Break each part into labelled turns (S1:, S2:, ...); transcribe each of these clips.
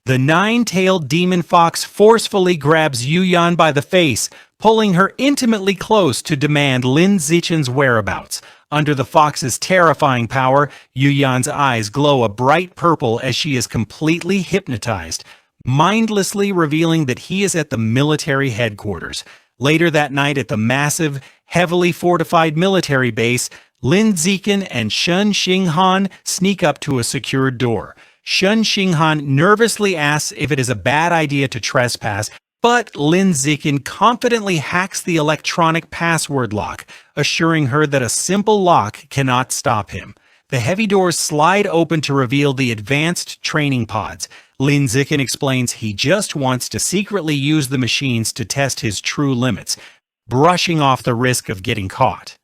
S1: The nine-tailed demon fox forcefully grabs Yuyan by the face, pulling her intimately close to demand Lin Zichen's whereabouts. Under the fox's terrifying power, Yuyan's eyes glow a bright purple as she is completely hypnotized, mindlessly revealing that he is at the military headquarters. Later that night at the massive, heavily fortified military base, Lin Zichen and Shun Xinghan sneak up to a secured door. Shun Xinghan nervously asks if it is a bad idea to trespass, but Lin Zichen confidently hacks the electronic password lock, assuring her that a simple lock cannot stop him. The heavy doors slide open to reveal the advanced training pods. Lin Zichen explains he just wants to secretly use the machines to test his true limits, brushing off the risk of getting caught.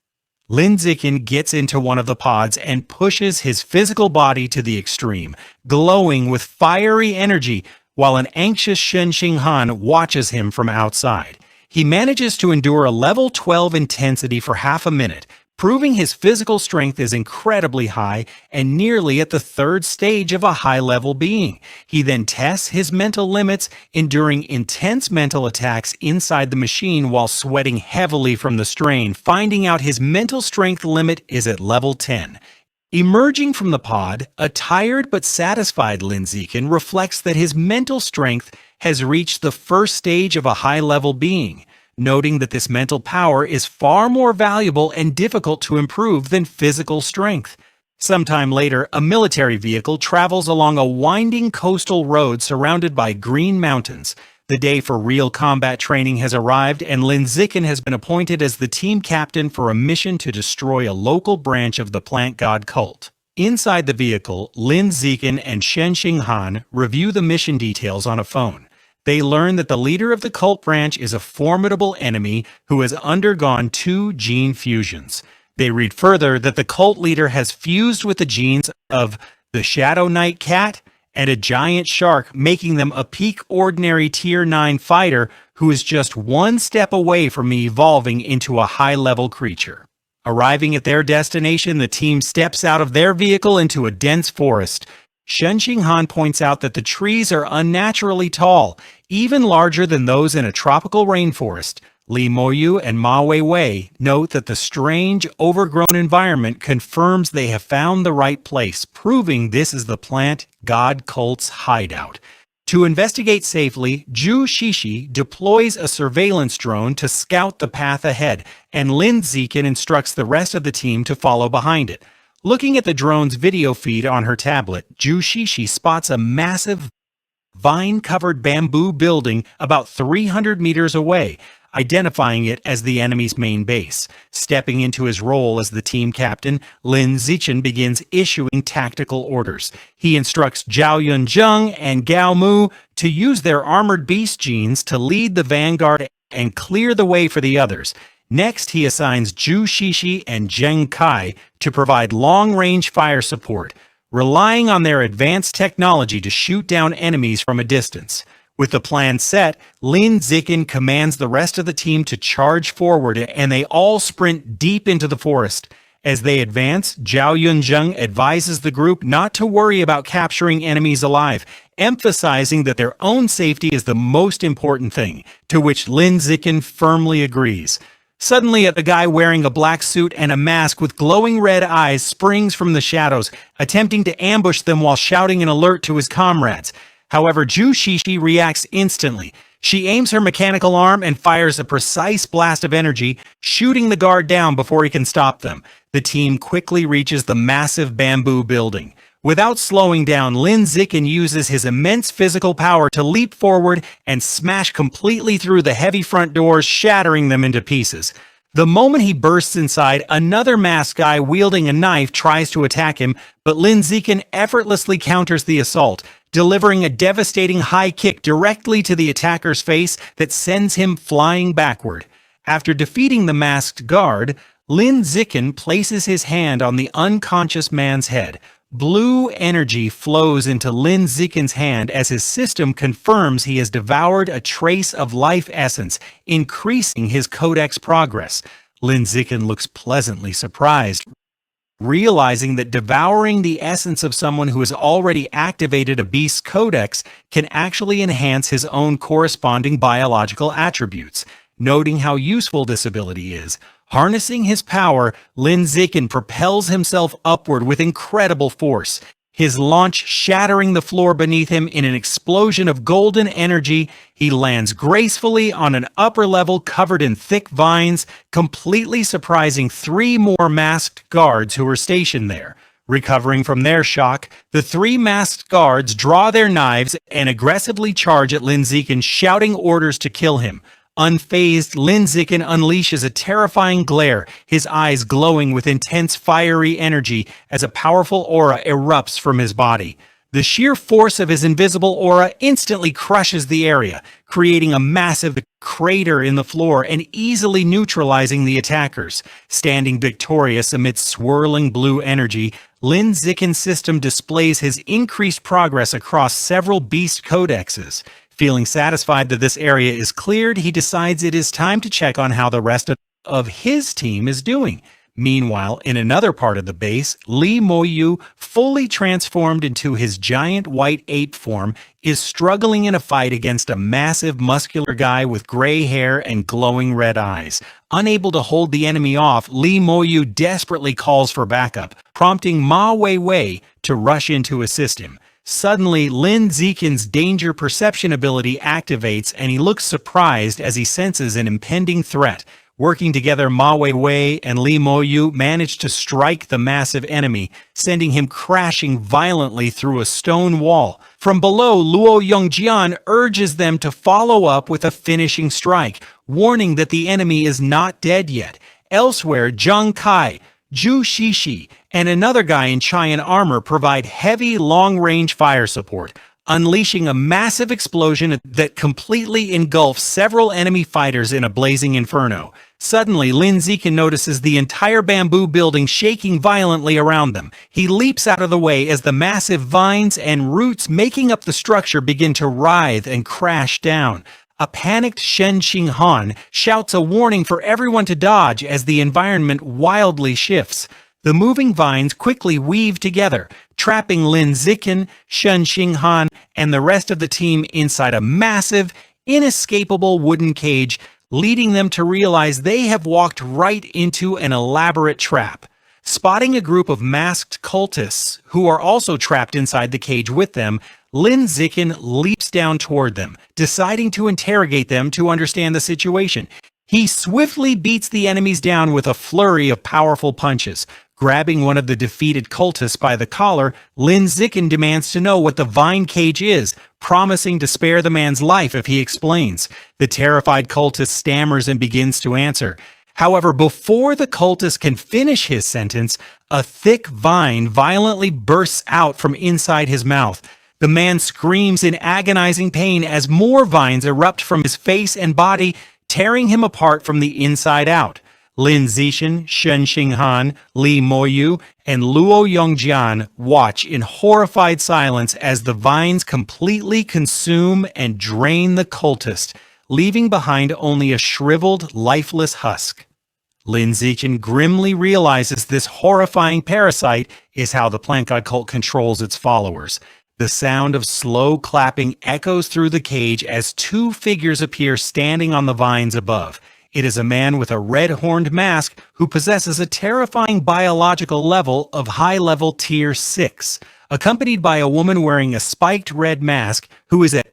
S1: Lin Zichen gets into one of the pods and pushes his physical body to the extreme, glowing with fiery energy, while an anxious Shun Xinghan watches him from outside. He manages to endure a level 12 intensity for half a minute, proving his physical strength is incredibly high and nearly at the third stage of a high-level being. He then tests his mental limits, enduring intense mental attacks inside the machine while sweating heavily from the strain, finding out his mental strength limit is at level 10. Emerging from the pod, a tired but satisfied Lin Zichen reflects that his mental strength has reached the first stage of a high-level being, noting that this mental power is far more valuable and difficult to improve than physical strength. Sometime later, a military vehicle travels along a winding coastal road surrounded by green mountains. The day for real combat training has arrived, and Lin Zichen has been appointed as the team captain for a mission to destroy a local branch of the plant god cult. Inside the vehicle, Lin Zichen and Shen Xinghan review the mission details on a phone. They learn that the leader of the cult branch is a formidable enemy who has undergone 2 gene fusions. They read further that the cult leader has fused with the genes of the Shadow Knight cat and a giant shark, making them a peak ordinary Tier 9 fighter who is just one step away from evolving into a high-level creature. Arriving at their destination, the team steps out of their vehicle into a dense forest. Shen Xinghan points out that the trees are unnaturally tall, even larger than those in a tropical rainforest. Li Moyu and Ma Weiwei note that the strange, overgrown environment confirms they have found the right place, proving this is the plant god cult's hideout. To investigate safely, Zhu Shishi deploys a surveillance drone to scout the path ahead, and Lin Zichen instructs the rest of the team to follow behind it. Looking at the drone's video feed on her tablet, Zhu Shishi spots a massive, vine-covered bamboo building about 300 meters away, identifying it as the enemy's main base. Stepping into his role as the team captain, Lin Zichen begins issuing tactical orders. He instructs Zhao Yunzheng and Gao Mu to use their armored beast genes to lead the vanguard and clear the way for the others. Next, he assigns Zhu Shishi and Zheng Kai to provide long-range fire support, relying on their advanced technology to shoot down enemies from a distance. With the plan set, Lin Zichen commands the rest of the team to charge forward, and they all sprint deep into the forest. As they advance, Zhao Yunzheng advises the group not to worry about capturing enemies alive, emphasizing that their own safety is the most important thing, to which Lin Zichen firmly agrees. Suddenly, a guy wearing a black suit and a mask with glowing red eyes springs from the shadows, attempting to ambush them while shouting an alert to his comrades. However, Zhu Shishi reacts instantly. She aims her mechanical arm and fires a precise blast of energy, shooting the guard down before he can stop them. The team quickly reaches the massive bamboo building. Without slowing down, Lin Zichen uses his immense physical power to leap forward and smash completely through the heavy front doors, shattering them into pieces. The moment he bursts inside, another masked guy wielding a knife tries to attack him, but Lin Zichen effortlessly counters the assault, delivering a devastating high kick directly to the attacker's face that sends him flying backward. After defeating the masked guard, Lin Zichen places his hand on the unconscious man's head. Blue energy flows into Lin Zichen's hand as his system confirms he has devoured a trace of life essence, increasing his codex progress. Lin Zichen looks pleasantly surprised, realizing that devouring the essence of someone who has already activated a beast's codex can actually enhance his own corresponding biological attributes. Noting how useful this ability is, harnessing his power, Lin Zikin propels himself upward with incredible force, his launch shattering the floor beneath him in an explosion of golden energy. He lands gracefully on an upper level covered in thick vines, completely surprising 3 more masked guards who were stationed there. Recovering from their shock, the 3 masked guards draw their knives and aggressively charge at Lin Zikin, shouting orders to kill him. Unfazed, Lin Zikin unleashes a terrifying glare, his eyes glowing with intense fiery energy as a powerful aura erupts from his body. The sheer force of his invisible aura instantly crushes the area, creating a massive crater in the floor and easily neutralizing the attackers. Standing victorious amidst swirling blue energy, Lin Zikin's system displays his increased progress across several beast codexes. Feeling satisfied that this area is cleared, he decides it is time to check on how the rest of his team is doing. Meanwhile, in another part of the base, Li Moyu, fully transformed into his giant white ape form, is struggling in a fight against a massive muscular guy with gray hair and glowing red eyes. Unable to hold the enemy off, Li Moyu desperately calls for backup, prompting Ma Weiwei to rush in to assist him. Suddenly, Lin Zikin's danger perception ability activates and he looks surprised as he senses an impending threat. Working together, Ma Weiwei and Li Moyu manage to strike the massive enemy, sending him crashing violently through a stone wall. From below, Luo Yongjian urges them to follow up with a finishing strike, warning that the enemy is not dead yet. Elsewhere, Zhang Kai, Zhu Shishi, and another guy in Chayan armor provide heavy, long-range fire support, unleashing a massive explosion that completely engulfs several enemy fighters in a blazing inferno. Suddenly, Lin Zikin notices the entire bamboo building shaking violently around them. He leaps out of the way as the massive vines and roots making up the structure begin to writhe and crash down. A panicked Shen Xinghan shouts a warning for everyone to dodge as the environment wildly shifts. The moving vines quickly weave together, trapping Lin Zikin, Shen Xinghan, and the rest of the team inside a massive, inescapable wooden cage, leading them to realize they have walked right into an elaborate trap. Spotting a group of masked cultists who are also trapped inside the cage with them, Lin Zikin leaps down toward them, deciding to interrogate them to understand the situation. He swiftly beats the enemies down with a flurry of powerful punches. Grabbing one of the defeated cultists by the collar, Lin Zikin demands to know what the vine cage is, promising to spare the man's life if he explains. The terrified cultist stammers and begins to answer. However, before the cultist can finish his sentence, a thick vine violently bursts out from inside his mouth. The man screams in agonizing pain as more vines erupt from his face and body, tearing him apart from the inside out. Lin Zikin, Shen Xinghan, Li Moyu, and Luo Yongjian watch in horrified silence as the vines completely consume and drain the cultist, leaving behind only a shriveled, lifeless husk. Lin Zikin grimly realizes this horrifying parasite is how the plant god cult controls its followers. The sound of slow clapping echoes through the cage as 2 figures appear standing on the vines above. It is a man with a red-horned mask who possesses a terrifying biological level of high-level Tier 6, accompanied by a woman wearing a spiked red mask who is at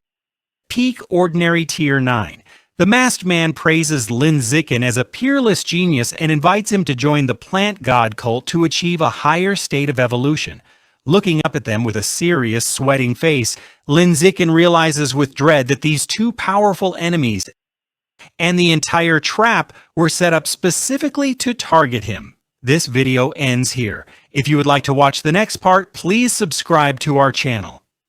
S1: peak ordinary Tier 9. The masked man praises Lin Zikin as a peerless genius and invites him to join the plant god cult to achieve a higher state of evolution. Looking up at them with a serious, sweating face, Lin Zikin realizes with dread that these 2 powerful enemies and the entire trap were set up specifically to target him. This video ends here. If you would like to watch the next part, please subscribe to our channel.